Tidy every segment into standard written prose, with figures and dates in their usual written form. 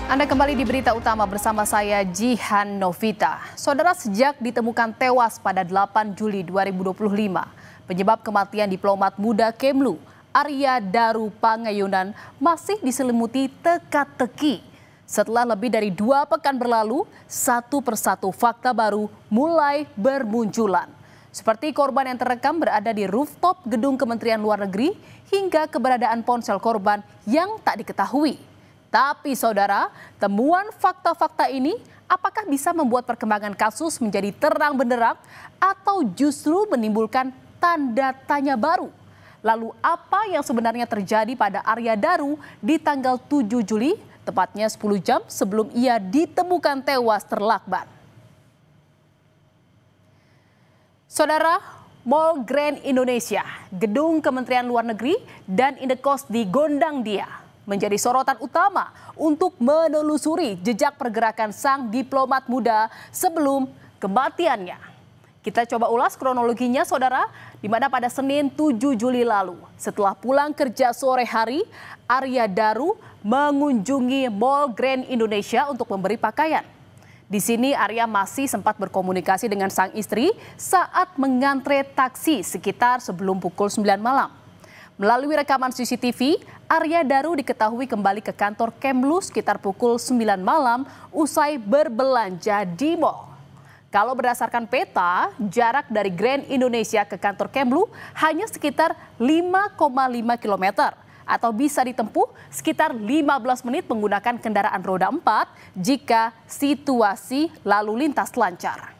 Anda kembali di berita utama bersama saya Jihan Novita. Saudara, sejak ditemukan tewas pada 8 Juli 2025, penyebab kematian diplomat muda Kemlu, Arya Daru Pangayunan, masih diselimuti teka-teki. Setelah lebih dari 2 pekan berlalu, satu persatu fakta baru mulai bermunculan. Seperti korban yang terekam berada di rooftop gedung Kementerian Luar Negeri hingga keberadaan ponsel korban yang tak diketahui. Tapi saudara, temuan fakta-fakta ini apakah bisa membuat perkembangan kasus menjadi terang benderang atau justru menimbulkan tanda tanya baru? Lalu apa yang sebenarnya terjadi pada Arya Daru di tanggal 7 Juli, tepatnya 10 jam sebelum ia ditemukan tewas terlakban? Saudara, Mall Grand Indonesia, gedung Kementerian Luar Negeri dan Indekos di Gondangdia menjadi sorotan utama untuk menelusuri jejak pergerakan sang diplomat muda sebelum kematiannya. Kita coba ulas kronologinya, saudara, di mana pada Senin 7 Juli lalu, setelah pulang kerja sore hari, Arya Daru mengunjungi Mall Grand Indonesia untuk memberi pakaian. Di sini Arya masih sempat berkomunikasi dengan sang istri saat mengantre taksi sekitar sebelum pukul 9 malam. Melalui rekaman CCTV, Arya Daru diketahui kembali ke kantor Kemlu sekitar pukul 9 malam usai berbelanja di mall. Kalau berdasarkan peta, jarak dari Grand Indonesia ke kantor Kemlu hanya sekitar 5,5 km atau bisa ditempuh sekitar 15 menit menggunakan kendaraan roda 4 jika situasi lalu lintas lancar.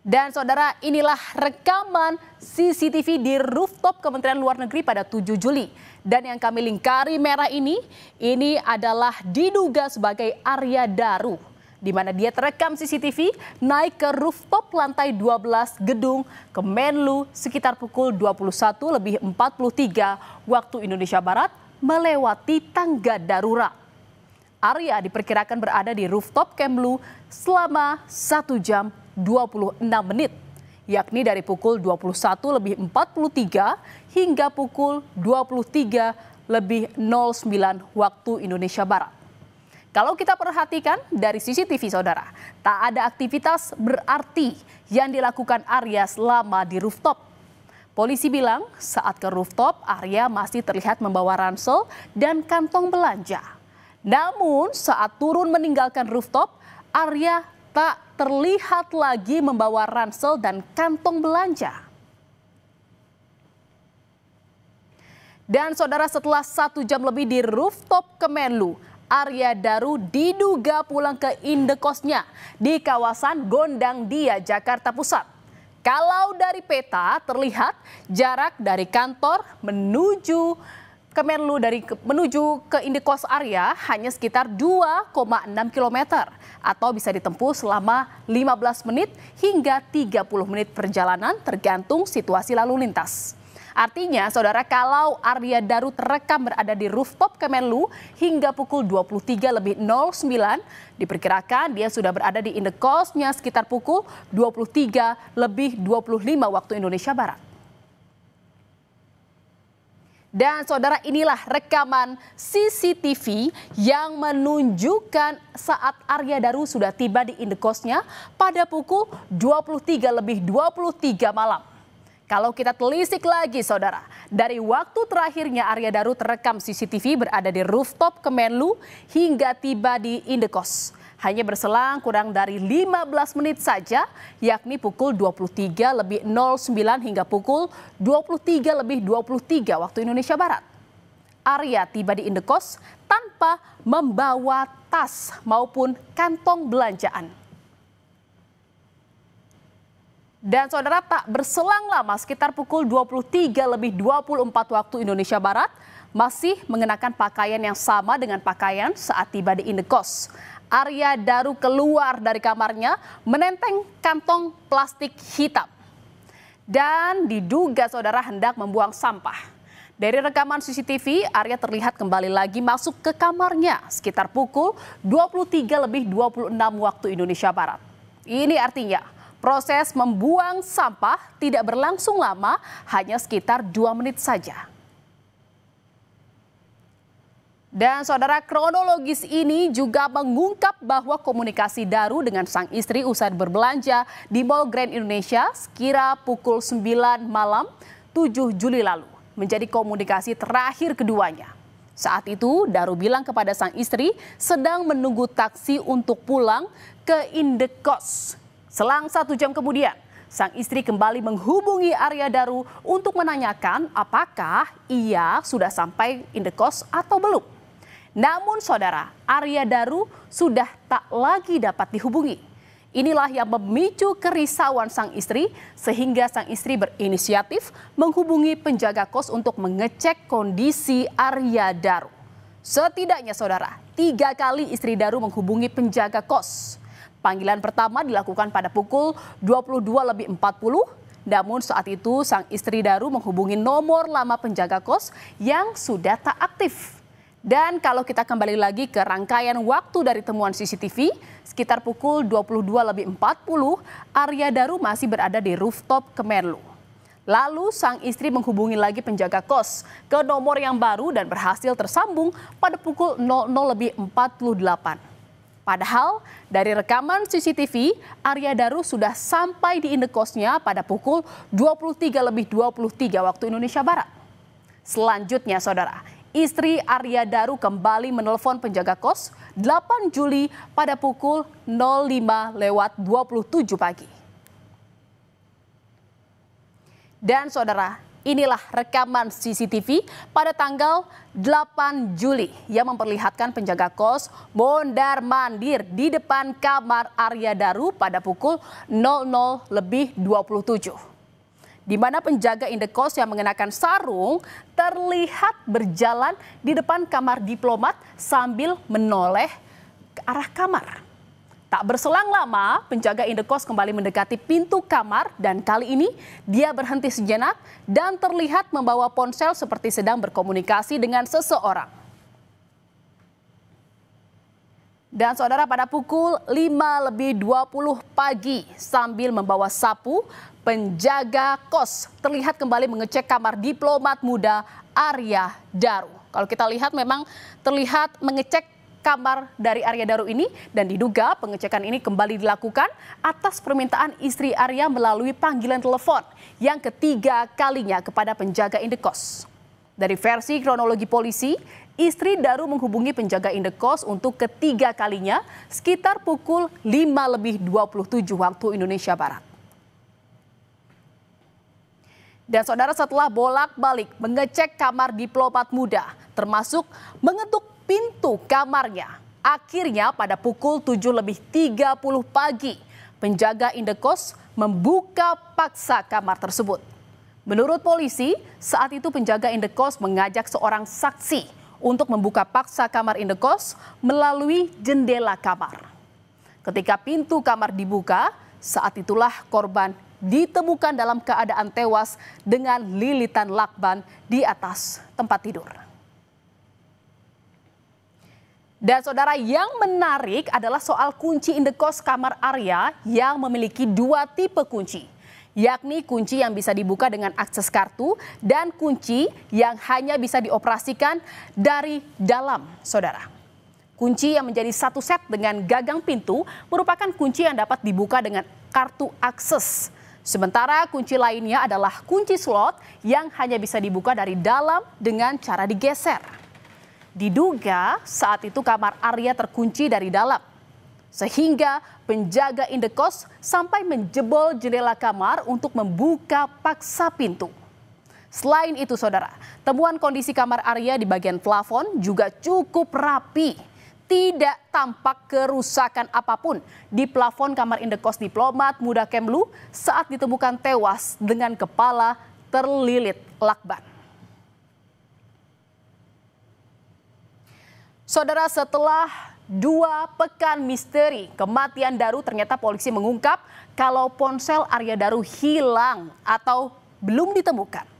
Dan saudara, inilah rekaman CCTV di rooftop Kementerian Luar Negeri pada 7 Juli. Dan yang kami lingkari merah ini adalah diduga sebagai Arya Daru, di mana dia terekam CCTV naik ke rooftop lantai 12 gedung Kemenlu sekitar pukul 21.43 waktu Indonesia Barat melewati tangga darurat. Arya diperkirakan berada di rooftop Kemlu selama 1 jam 26 menit, yakni dari pukul 21.43 hingga pukul 23.09 waktu Indonesia Barat. Kalau kita perhatikan dari CCTV, saudara, tak ada aktivitas berarti yang dilakukan Arya selama di rooftop. Polisi bilang saat ke rooftop, Arya masih terlihat membawa ransel dan kantong belanja. Namun saat turun meninggalkan rooftop, Arya tak terlihat lagi membawa ransel dan kantong belanja. Dan saudara, setelah 1 jam lebih di rooftop Kemenlu, Arya Daru diduga pulang ke indekosnya di kawasan Gondangdia, Jakarta Pusat. Kalau dari peta terlihat jarak dari kantor menuju Kemenlu menuju ke indekos Arya hanya sekitar 2,6 km atau bisa ditempuh selama 15 menit hingga 30 menit perjalanan tergantung situasi lalu lintas. Artinya, saudara, kalau Arya Daru terekam berada di rooftop Kemenlu hingga pukul 23.09, diperkirakan dia sudah berada di indekosnya sekitar pukul 23.25 waktu Indonesia Barat. Dan saudara, inilah rekaman CCTV yang menunjukkan saat Arya Daru sudah tiba di indekosnya pada pukul 23.23 malam. Kalau kita telisik lagi, saudara, dari waktu terakhirnya Arya Daru terekam CCTV berada di rooftop Kemenlu hingga tiba di indekos, hanya berselang kurang dari 15 menit saja, yakni pukul 23.09 hingga pukul 23.23 waktu Indonesia Barat. Arya tiba di indekos tanpa membawa tas maupun kantong belanjaan. Dan saudara, tak berselang lama sekitar pukul 23.24 waktu Indonesia Barat masih mengenakan pakaian yang sama dengan pakaian saat tiba di indekos. Arya Daru keluar dari kamarnya menenteng kantong plastik hitam dan diduga, saudara, hendak membuang sampah. Dari rekaman CCTV, Arya terlihat kembali lagi masuk ke kamarnya sekitar pukul 23.26 waktu Indonesia Barat. Ini artinya proses membuang sampah tidak berlangsung lama, hanya sekitar 2 menit saja. Dan saudara, kronologis ini juga mengungkap bahwa komunikasi Daru dengan sang istri usai berbelanja di Mall Grand Indonesia sekira pukul 9 malam 7 Juli lalu menjadi komunikasi terakhir keduanya. Saat itu Daru bilang kepada sang istri sedang menunggu taksi untuk pulang ke Indekos. Selang 1 jam kemudian, sang istri kembali menghubungi Arya Daru untuk menanyakan apakah ia sudah sampai Indekos atau belum. Namun saudara, Arya Daru sudah tak lagi dapat dihubungi. Inilah yang memicu kerisauan sang istri sehingga sang istri berinisiatif menghubungi penjaga kos untuk mengecek kondisi Arya Daru. Setidaknya saudara, 3 kali istri Daru menghubungi penjaga kos. Panggilan pertama dilakukan pada pukul 22.40, namun saat itu sang istri Daru menghubungi nomor lama penjaga kos yang sudah tak aktif. Dan kalau kita kembali lagi ke rangkaian waktu dari temuan CCTV, sekitar pukul 22.40, Arya Daru masih berada di rooftop Kemenlu. Lalu sang istri menghubungi lagi penjaga kos ke nomor yang baru dan berhasil tersambung pada pukul 00.48. Padahal dari rekaman CCTV, Arya Daru sudah sampai di indekosnya pada pukul 23.23 waktu Indonesia Barat. Selanjutnya saudara, istri Arya Daru kembali menelpon penjaga kos 8 Juli pada pukul 05.27 pagi. Dan saudara, inilah rekaman CCTV pada tanggal 8 Juli yang memperlihatkan penjaga kos mondar-mandir di depan kamar Arya Daru pada pukul 00.27. Di mana penjaga indekos yang mengenakan sarung terlihat berjalan di depan kamar diplomat sambil menoleh ke arah kamar. Tak berselang lama, penjaga indekos kembali mendekati pintu kamar dan kali ini dia berhenti sejenak dan terlihat membawa ponsel seperti sedang berkomunikasi dengan seseorang. Dan saudara, pada pukul 5.20 pagi sambil membawa sapu, penjaga kos terlihat kembali mengecek kamar diplomat muda Arya Daru. Kalau kita lihat memang terlihat mengecek kamar dari Arya Daru ini dan diduga pengecekan ini kembali dilakukan atas permintaan istri Arya melalui panggilan telepon yang ketiga kalinya kepada penjaga indekos. Dari versi kronologi polisi, istri Daru menghubungi penjaga indekos untuk ketiga kalinya sekitar pukul 5.27 waktu Indonesia Barat. Dan saudara, setelah bolak-balik mengecek kamar diplomat muda, termasuk mengetuk pintu kamarnya, akhirnya pada pukul 7.30 pagi, penjaga indekos membuka paksa kamar tersebut. Menurut polisi, saat itu penjaga indekos mengajak seorang saksi untuk membuka paksa kamar indekos melalui jendela kamar. Ketika pintu kamar dibuka, saat itulah korban ditemukan dalam keadaan tewas dengan lilitan lakban di atas tempat tidur. Dan saudara, yang menarik adalah soal kunci indekos kamar Arya yang memiliki 2 tipe kunci, yakni kunci yang bisa dibuka dengan akses kartu dan kunci yang hanya bisa dioperasikan dari dalam, saudara. Kunci yang menjadi satu set dengan gagang pintu merupakan kunci yang dapat dibuka dengan kartu akses. Sementara kunci lainnya adalah kunci slot yang hanya bisa dibuka dari dalam dengan cara digeser. Diduga saat itu kamar Arya terkunci dari dalam, sehingga penjaga indekos sampai menjebol jendela kamar untuk membuka paksa pintu. Selain itu saudara, temuan kondisi kamar Arya di bagian plafon juga cukup rapi. Tidak tampak kerusakan apapun di plafon kamar indekos diplomat muda Kemlu saat ditemukan tewas dengan kepala terlilit lakban. Saudara, setelah 2 pekan misteri kematian Daru, ternyata polisi mengungkap kalau ponsel Arya Daru hilang atau belum ditemukan.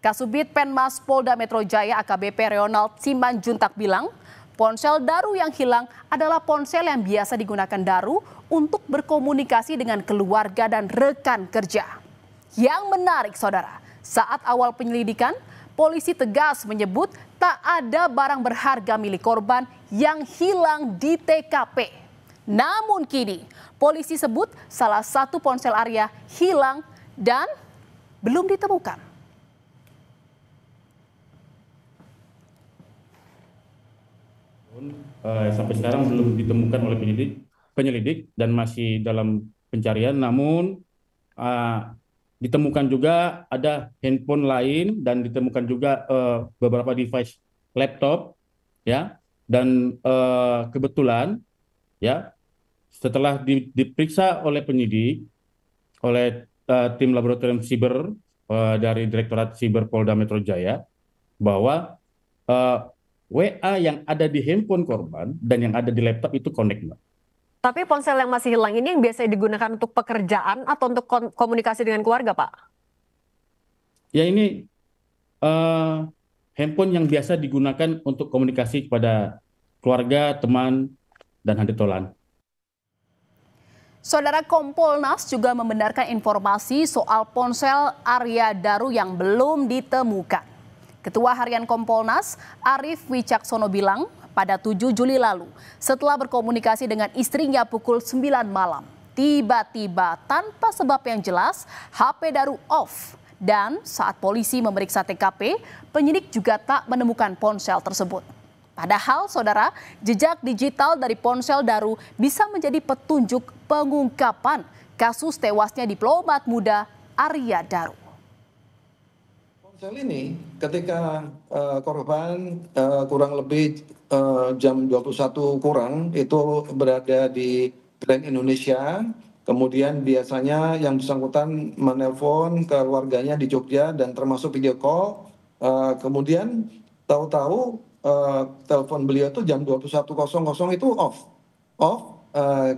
Kasubit Penmas Polda Metro Jaya AKBP Ronald Simanjuntak bilang, ponsel Daru yang hilang adalah ponsel yang biasa digunakan Daru untuk berkomunikasi dengan keluarga dan rekan kerja. Yang menarik saudara, saat awal penyelidikan, polisi tegas menyebut tak ada barang berharga milik korban yang hilang di TKP. Namun kini polisi sebut salah satu ponsel Arya hilang dan belum ditemukan. Sampai sekarang belum ditemukan oleh penyelidik dan masih dalam pencarian. Namun ditemukan juga ada handphone lain dan ditemukan juga beberapa device laptop, ya. Dan kebetulan, ya, setelah diperiksa oleh penyidik, oleh tim laboratorium siber dari Direktorat Siber Polda Metro Jaya, bahwa WA yang ada di handphone korban dan yang ada di laptop itu connect, Mbak. Tapi ponsel yang masih hilang ini yang biasa digunakan untuk pekerjaan atau untuk komunikasi dengan keluarga, Pak? Ya, ini handphone yang biasa digunakan untuk komunikasi kepada keluarga, teman, dan handetolan. Saudara, Kompolnas juga membenarkan informasi soal ponsel Arya Daru yang belum ditemukan. Ketua Harian Kompolnas, Arief Wicaksono bilang pada 7 Juli lalu, setelah berkomunikasi dengan istrinya pukul 9 malam, tiba-tiba tanpa sebab yang jelas, HP Daru off. Dan saat polisi memeriksa TKP, penyidik juga tak menemukan ponsel tersebut. Padahal, saudara, jejak digital dari ponsel Daru bisa menjadi petunjuk pengungkapan kasus tewasnya diplomat muda Arya Daru. Ponsel ini ketika korban kurang lebih jam 21 kurang itu berada di Grand Indonesia, kemudian biasanya yang bersangkutan menelpon ke keluarganya di Jogja dan termasuk video call, kemudian tahu-tahu telepon beliau itu jam 21.00 itu off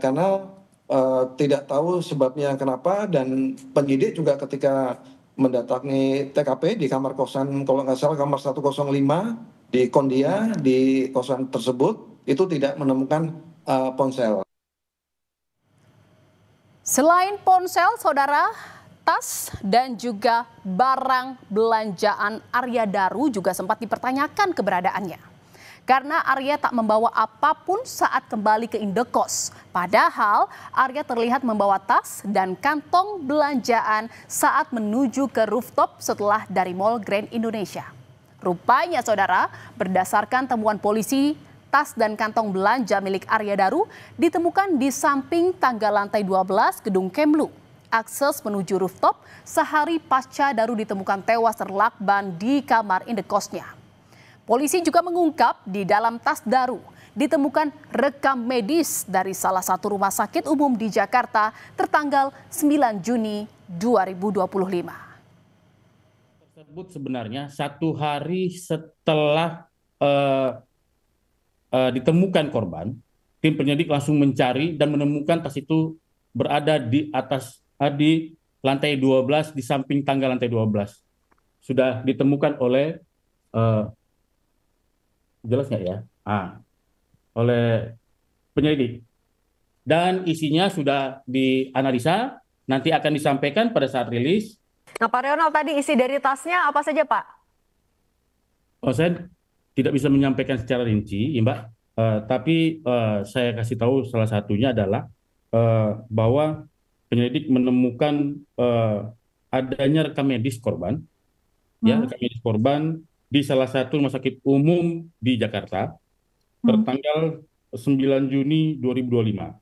karena tidak tahu sebabnya kenapa, dan penyidik juga ketika mendatangi TKP di kamar kosan, kalau nggak salah kamar 105 di Kondia, di kosan tersebut itu tidak menemukan ponsel. Selain ponsel, saudara, tas dan juga barang belanjaan Arya Daru juga sempat dipertanyakan keberadaannya. Karena Arya tak membawa apapun saat kembali ke indekos. Padahal Arya terlihat membawa tas dan kantong belanjaan saat menuju ke rooftop setelah dari Mall Grand Indonesia. Rupanya, saudara, berdasarkan temuan polisi, tas dan kantong belanja milik Arya Daru ditemukan di samping tangga lantai 12 gedung Kemlu. Akses menuju rooftop sehari pasca Daru ditemukan tewas terlakban di kamar indekosnya. Polisi juga mengungkap di dalam tas Daru ditemukan rekam medis dari salah satu rumah sakit umum di Jakarta tertanggal 9 Juni 2025. Tersebut sebenarnya 1 hari setelah ditemukan korban, tim penyidik langsung mencari dan menemukan tas itu berada di atas di lantai 12, di samping tangga lantai 12. Sudah ditemukan oleh jelas nggak ya? Oleh penyelidik. Dan isinya sudah dianalisa, nanti akan disampaikan pada saat rilis. Nah, Pak Ronald, tadi isi dari tasnya apa saja, Pak? Saya tidak bisa menyampaikan secara rinci, Mbak. Tapi saya kasih tahu salah satunya adalah bahwa penyelidik menemukan adanya rekam medis korban, ya, rekam medis korban di salah satu rumah sakit umum di Jakarta tertanggal 9 Juni 2025.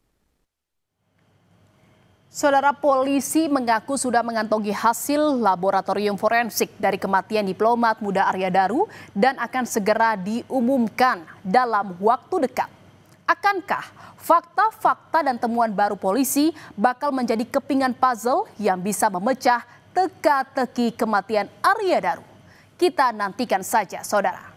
Saudara, polisi mengaku sudah mengantongi hasil laboratorium forensik dari kematian diplomat muda Arya Daru dan akan segera diumumkan dalam waktu dekat. Akankah fakta-fakta dan temuan baru polisi bakal menjadi kepingan puzzle yang bisa memecah teka-teki kematian Arya Daru? Kita nantikan saja, saudara.